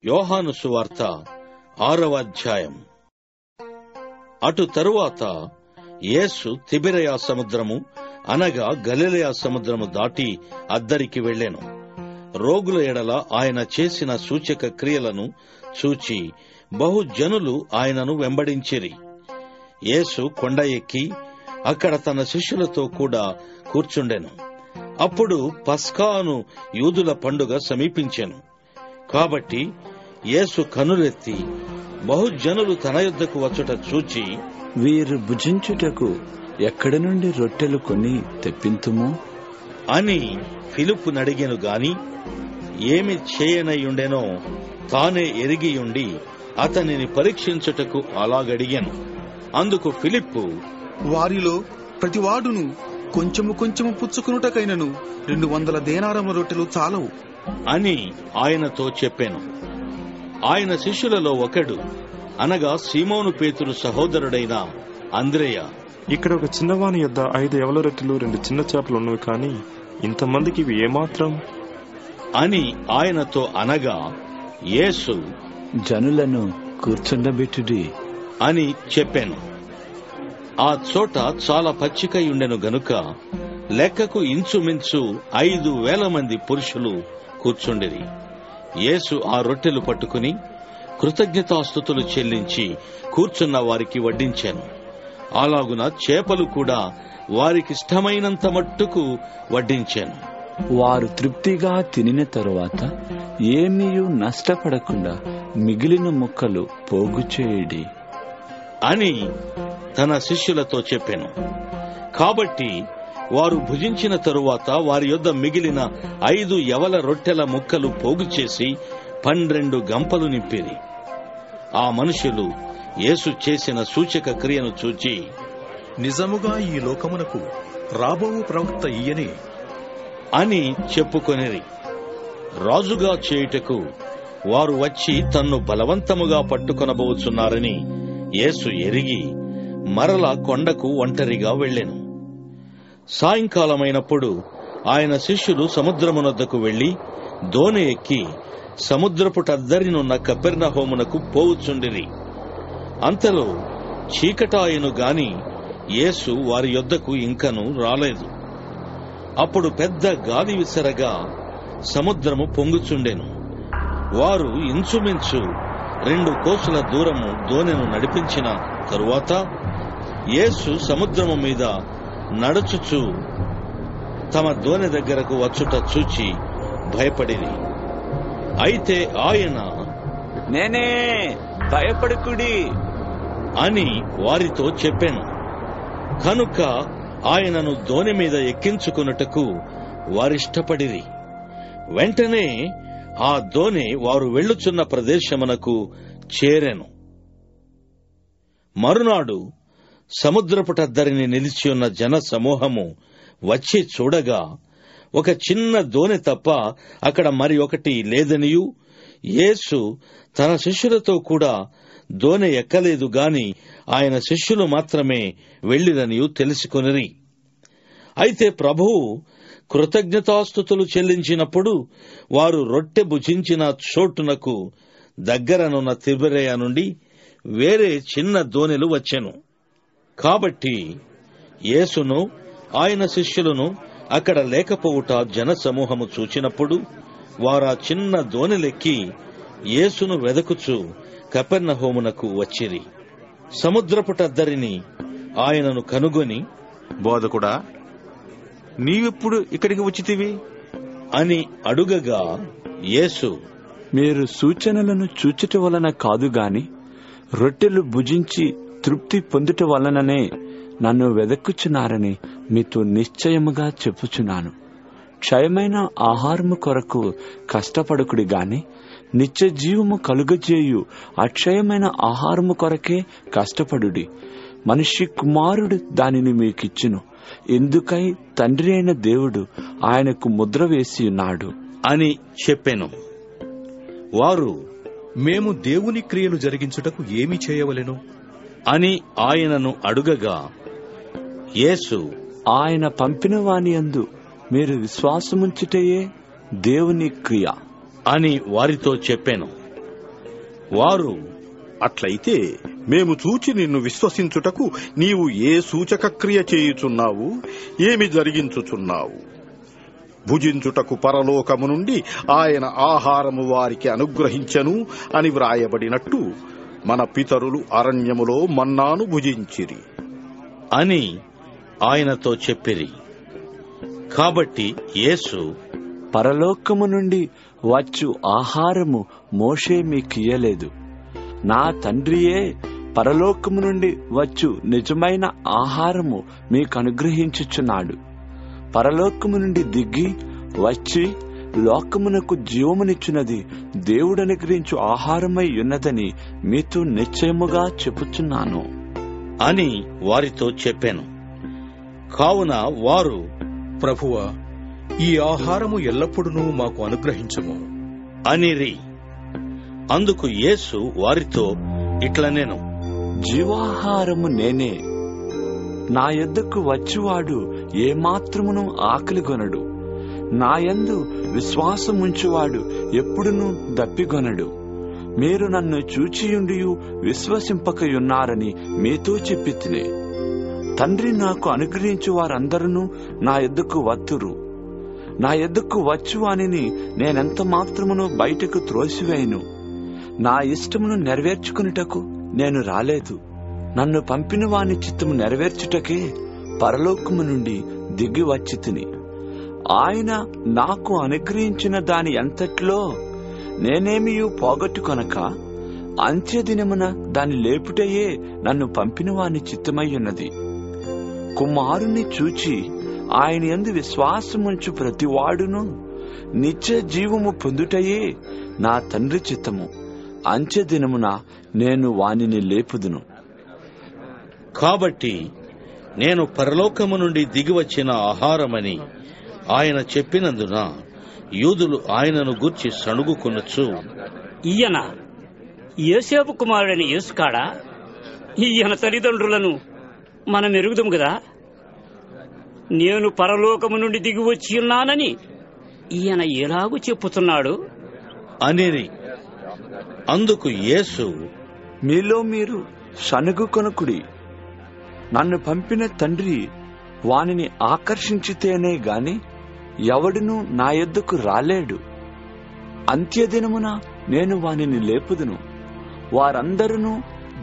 యోహాను సువార్త 6వ అధ్యాయం. అటు తరువాత యేసు తిబెరయ సముద్రము అనగా గలిలయ సముద్రము దాటి అద్దరికి వెళ్ళెను. రోగుల ఎడల ఆయన చేసిన సూచక క్రియలను చూచి బహుజనులు ఆయనను వెంబడించిరి. యేసు కొండ ఎక్కి అక్కడ తన శిష్యులతో కూడా కూర్చుండెను. అప్పుడు పస్కాను యూదుల పండుగ సమీపించెను. కాబట్టి యేసు కనులెత్తి బహుజనులు తన యొద్దకు వచ్చుట చూచి, వీరు భుజించుటకు ఎక్కడి నుండి రొట్టెలు కొని తెప్పింతుము అని ఫిలిప్పునడిగెను గాని ఏమి చేయనయుండెనో తానే ఎరిగియుండి అతనిని పరీక్షించుటకు అలాగడిగెను. అందుకు ఫిలిప్పు, వారిలో ప్రతివాడును కొంచెము కొంచెము పుచ్చుకునుటకైనను 200 దేనారముల రొట్టెలు చాలవు అని ఆయనతో చెప్పెను. ఆయన శిష్యులలో ఒకడు, అనగా సీమోను పేతురు సహోదరుడైన అంద్రెయ, ఇక్కడ ఒక చిన్నవాని యొద్ద 5 యవల రొట్టెలు 2 చిన్న చేపలు ఉన్నవి, కానీ ఇంతమందికి ఇవి ఏమాత్రం అని ఆయనతో అనగా, యేసు జనులను కూర్చుండబెట్టుడి అని చెప్పాను. ఆ చోట చాలా పచ్చికయుండెను గనుక లెక్కకు ఇంచుమించు 5,000 మంది పురుషులు కూర్చుండిరి. యేసు ఆ రొట్టెలు పట్టుకుని కృతజ్ఞతాస్తుతులు చెల్లించి కూర్చున్న వారికి వడ్డించాను. అలాగున చేపలు కూడా వారికిష్టమైనంత మట్టుకు వడ్డించాను. వారు తృప్తిగా తినిన తరువాత ఏమీయూ నష్టపడకుండా మిగిలిన ముక్కలు పోగు చేయుడి అని తన శిష్యులతో చెప్పెను. కాబట్టి వారు భుజించిన తరువాత వారి యొద్ద మిగిలిన 5 యవల రొట్టెల ముక్కలు పోగు చేసి 12 గంపలు నింపిరి. ఆ మనుషులు యేసు చేసిన సూచక క్రియను చూచి, నిజముగా ఈ లోకమునకు రాబోవు ప్రవక్త ఈయనే అని చెప్పుకొనిరి. రాజుగా చేయుటకు వారు వచ్చి తన్ను బలవంతముగా పట్టుకొనబోచున్నారని యేసు ఎరిగి మరల కొండకు ఒంటరిగా వెళ్ళెను. సాయంకాలమైనప్పుడు ఆయన శిష్యులు సముద్రమునొద్దకు వెళ్లి దోణి ఎక్కి సముద్రపుటద్దరినున్న కపెర్నహూమునకు పోవుచుండిరి. అంతలో చీకటాయెను గాని యేసు వారి యొద్దకు ఇంకను రాలేదు. అప్పుడు పెద్ద గాలి విసరగా సముద్రము పొంగుచుండెను. వారు ఇంచుమించు 2 కోసుల దూరము దోణెను నడిపించిన తరువాత యేసు సముద్రము మీద నడుచుచు తమ దోణె దగ్గరకు వచ్చుట చూచి భయపడిరి. అయితే ఆయన, నేనే, భయపడకుడి అని వారితో చెప్పాను. కనుక ఆయనను దోణి మీద ఎక్కించుకొనుటకు వారిష్టపడిరి. వెంటనే ఆ దోణి వారు వెళ్ళుచున్న ప్రదేశమునకు చేరెను. మరునాడు సముద్రపుటద్దరిని నిలిచియున్న జన సమూహము వచ్చి చూడగా ఒక చిన్న దోణి తప్ప అక్కడ మరి ఒకటి లేదనియూ, యేసు తన శిష్యులతో కూడా దోణి ఎక్కలేదు గాని ఆయన శిష్యులు మాత్రమే వెళ్ళిరనియూ తెలుసుకొనిరి. అయితే ప్రభువు కృతజ్ఞతాస్తుతులు చెల్లించినప్పుడు వారు రొట్టె భుజించిన చోటునకు దగ్గరనున్న తిబెరయ నుండి వేరే చిన్న దోణెలు వచ్చెను. కాబట్టి యేసును ఆయన శిష్యులను అక్కడ లేకపోవుట జనసమూహము చూచినప్పుడు వారా చిన్న దోణెలెక్కి యేసును వెదకుచు కపెర్నహూమునకు వచ్చిరి. సముద్రపుటద్దరిని ఆయనను కనుగొని, బోధకుడా, నీవెప్పుడు ఇక్కడికి వచ్చితివి అని అడుగగా యేసు, మీరు సూచనలను చూచుట వలన కాదు గాని రొట్టెలు భుజించి తృప్తి పొందుట వలననే నన్ను వెదక్కుచున్నారని మీతో నిశ్చయముగా చెప్పుచున్నాను. క్షయమైన ఆహారము కొరకు కష్టపడకుడి గాని నిత్య జీవము కలుగజేయు అక్షయమైన ఆహారము కొరకే కష్టపడుడి. మనిషి కుమారుడు దానిని మీకిచ్చును. ఎందుకై తండ్రి అయిన దేవుడు ఆయనకు ముద్ర వేసి ఉన్నాడు అని చెప్పెను. వారు, మేము దేవుని క్రియలు జరిగించుటకు ఏమి చేయవలెను అని ఆయనను అడుగగా యేసు, ఆయన పంపిన వాని యందు మీరు విశ్వాసముంచుటయే దేవుని క్రియ అని వారితో చెప్పాను. వారు, అట్లయితే మేము చూచి నిన్ను విశ్వసించుటకు నీవు ఏ సూచక క్రియ చేయుచున్నావు, ఏమి జరిగించుచున్నావు? భుజించుటకు పరలోకము నుండి ఆయన ఆహారము వారికి అనుగ్రహించెను అని వ్రాయబడినట్టు మన పితరులు అరణ్యములో మన్నాను భుజించిరి అని ఆయనతో చెప్పిరి. కాబట్టి యేసు, పరలోకము నుండి వచ్చు ఆహారము మోషే మీకియ్యలేదు, నా తండ్రియే పరలోకము నుండి వచ్చు నిజమైన ఆహారము మీకు అనుగ్రహించుచున్నాడు. పరలోకము నుండి దిగి వచ్చి లోకమునకు జీవమునిచ్చున్నది దేవుడు అనుగ్రహించు ఆహారమై ఉన్నదని మీతో నిశ్చయముగా చెప్పుచున్నాను అని వారితో చెప్పాను. కావున వారు, ప్రభువా, ఈ ఆహారము ఎల్లప్పుడూ మాకు అనుగ్రహించము అనిరి. అందుకు యేసు వారితో ఇట్లనెను, జీవాహారము నేనే. నా యొద్దకు వచ్చివాడు ఏమాత్రమును ఆకలిగొనడు. నా యందు విశ్వాసముంచువాడు ఎప్పుడునూ దప్పిగొనడు. మీరు నన్ను చూచియుండియు విశ్వసింపకయున్నారని మీతో చెప్పితినే. తండ్రి నాకు అనుగ్రహించు వారందరూ నా యొద్దకు వత్తురు. నా యొద్దకు వచ్చువానిని నేనెంత మాత్రమును బయటకు త్రోసివేయను. నా ఇష్టమును నెరవేర్చుకునుటకు నేను రాలేదు, నన్ను పంపిన వాని చిత్తము నెరవేర్చుటకే పరలోకము నుండి దిగి వచ్చి తిని. ఆయన నాకు అనుగ్రహించిన దాని అంతట్లో నేనేమియూ పోగొట్టుకొనక అంత్యదినమున దాని లేపుటయే నన్ను పంపిన వాని చిత్తమయ్యున్నది. కుమారుని చూచి ఆయన యందు విశ్వాసముంచు ప్రతివాడును నిత్య జీవము పొందుటయే నా తండ్రి చిత్తము. అంత్యదినమున నేను వానిని లేపుదును. కాబట్టి నేను పరలోకము నుండి దిగివచ్చిన ఆహారమని ఆయన చెప్పినందున యూదులు ఆయనను గూర్చి సణుగుకొనుచు, ఈయన యోసేపు కుమారుడైన యేసు కాడా? ఈయన తల్లిదండ్రులను మనం ఎరుగుదాం కదా. నేను పరలోకము నుండి దిగి వచ్చి ఉన్నానని ఈయన ఎలాగూ చెప్పుతున్నాడు అనిరి. అందుకు యేసు, మీలో మీరు సణుగుకొనకుడి. నన్ను పంపిన తండ్రి వానిని ఆకర్షించితేనే గాని ఎవడునూ నా యొద్దకు రాలేడు. అంత్యదినమున నేను వానిని లేపుదును. వారందరూ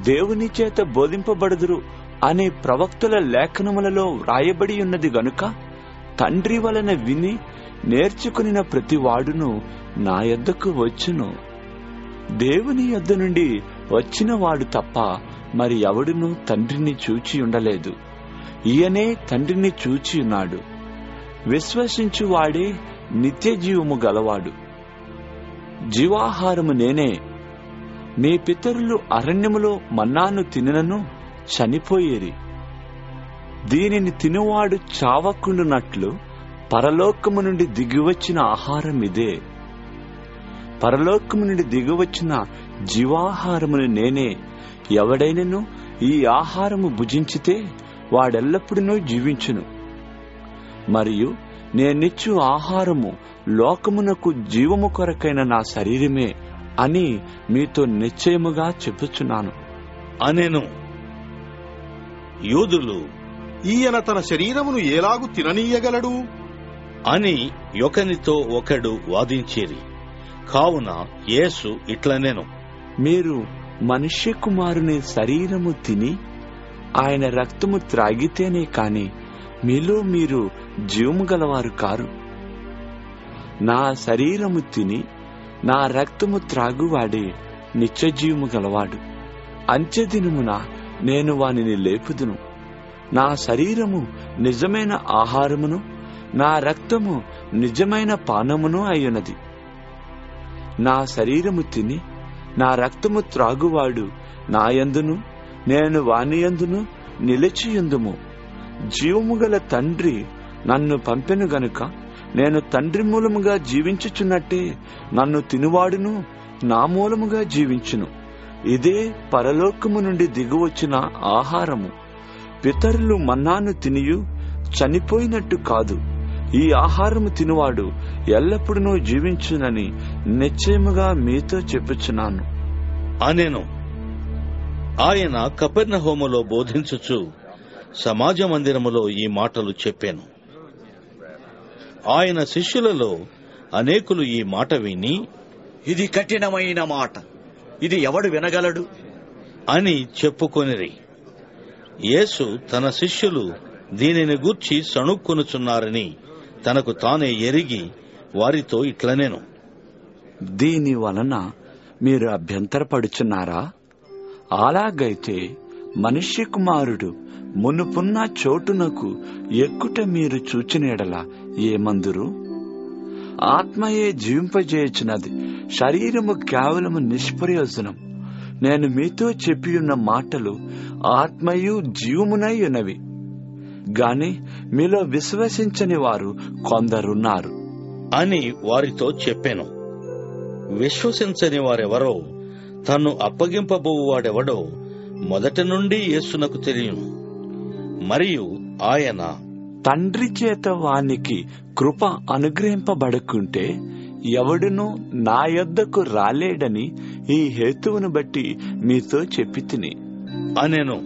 దేవుని చేత బోధింపబడుదురు అనే ప్రవక్తల లేఖనములలో వ్రాయబడి ఉన్నది గనుక తండ్రి వలన విని నేర్చుకుని ప్రతివాడును నా యొద్దకు వచ్చును. దేవుని యొద్ద నుండి వచ్చిన వాడు తప్ప మరి ఎవడునూ తండ్రిని చూచి ఉండలేదు. ఈయనే తండ్రిని చూచి ఉన్నాడు. విశ్వసించువాడే నిత్య జీవము గలవాడు. జీవాహారము నేనే. మీ పితరులు అరణ్యములో మన్నాను తినను చనిపోయేరి. దీనిని తినువాడు చావకుండునట్లు పరలోకము నుండి దిగివచ్చిన ఆహారం ఇదే. పరలోకము నుండి దిగివచ్చిన జీవాహారమును నేనే. ఎవడైనను ఈ ఆహారము భుజించితే వాడెల్లప్పుడూ జీవించును. మరియు నేనిచ్చు ఆహారము లోకమునకు జీవము కొరకైన నా శరీరమే అని మీతో నిశ్చయముగా చెప్పుచున్నాను అనెను. యూదులు, ఈయన తన శరీరమును ఎలాగు తిననీయగలడు అని ఒకనితో ఒకడు వాదించిరి. కావున యేసు ఇట్లనెను, మీరు మనుష్య కుమారుని శరీరము తిని ఆయన రక్తము త్రాగితేనే కాని మీలో మీరు జీవము గలవారు కారు. నా శరీరము తిని నా రక్తము త్రాగువాడే నిత్య జీవము గలవాడు. అంత్యదినమున నేను వానిని లేపుదును. నా శరీరము నిజమైన ఆహారమును నా రక్తము నిజమైన పానమును అయ్యున్నది. నా శరీరము తిని నా రక్తము త్రాగువాడు నా యందును నేను వాని యందును నిలిచియుందుము. జీవము గల తండ్రి నన్ను పంపెను గనుక నేను తండ్రి మూలముగా జీవించుచున్నట్టే నన్ను తినువాడును నా మూలముగా జీవించును. ఇదే పరలోకము నుండి దిగువచ్చిన ఆహారము. పితరులు మన్నాను తినియు చనిపోయినట్టు కాదు. ఈ ఆహారము తినువాడు ఎల్లప్పుడూ జీవించునని నిశ్చయముగా మీతో చెప్పుచున్నాను. అనెను. ఆయన కపెర్నహూములో బోధించుచు సమాజ మందిరములో ఈ మాటలు చెప్పాను. ఆయన శిష్యులలో అనేకులు ఈ మాట విని, ఇది కఠినమైన మాట, ఇది ఎవడు వినగలడు అని చెప్పుకొనిరి. యేసు తన శిష్యులు దీనిని గూర్చి సణుక్కొనుచున్నారని తనకు తానే ఎరిగి వారితో ఇట్లనేను, దీని వలన మీరు అభ్యంతరపడుచున్నారా? అలాగైతే మనుష్య కుమారుడు మునుపున్న చోటునకు ఎక్కుట మీరు చూచినెడల ఏమందురు? ఆత్మయే జీవింపజేయుచున్నది, శరీరము కేవలము నిష్ప్రయోజనం. నేను మీతో చెప్పియున్న మాటలు ఆత్మయు జీవమునై ఉన్నవి. గాని మీలో విశ్వసించని వారు కొందరున్నారు అని వారితో చెప్పాను. విశ్వసించని వారెవరో, తన్ను అప్పగింపబోవాడెవడో మొదటి నుండి యేసునకు తెలియను. మరియు ఆయన, తండ్రి చేత వానికి కృప అనుగ్రహింపబడకుంటే ఎవడునూ నా యొద్దకు రాలేడని ఈ హేతువును బట్టి మీతో చెప్పి తిని అనెను.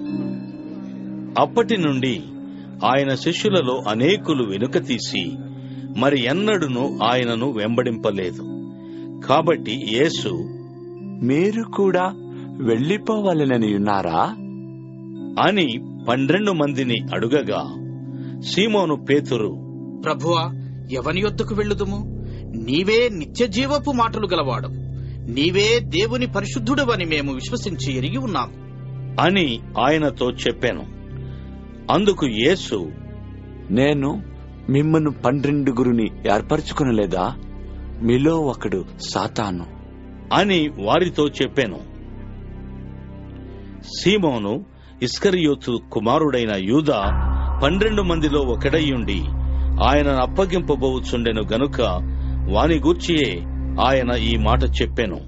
అప్పటి నుండి ఆయన శిష్యులలో అనేకులు వెనుక తీసి మరి ఎన్నడూనూ ఆయనను వెంబడింపలేదు. కాబట్టి యేసు, మీరు కూడా వెళ్లిపోవాలనని ఉన్నారా అని 12 మందిని అడుగగా, సీమోను పేతురు, ప్రభువా, ఎవని యొద్దకు వెళ్ళుదుము? నీవే నిత్య జీవపు మాటలు గలవాడు, నీవే దేవుని పరిశుద్ధుడవని మేము విశ్వసించి ఎరిగి ఉన్నాము అని ఆయనతో చెప్పాను. అందుకు యేసు, నేను మిమ్మను 12 ఏర్పరచుకునలేదా? మీలో ఒకడు సాతాను అని వారితో చెప్పాను. సీమోను ఇస్కరియోతు కుమారుడైన యూదా 12 మందిలో ఒకడయ్యుండి ఆయనను అప్పగింపబోచుండెను గనుక వాని గూర్చియే ఆయన ఈ మాట చెప్పెను.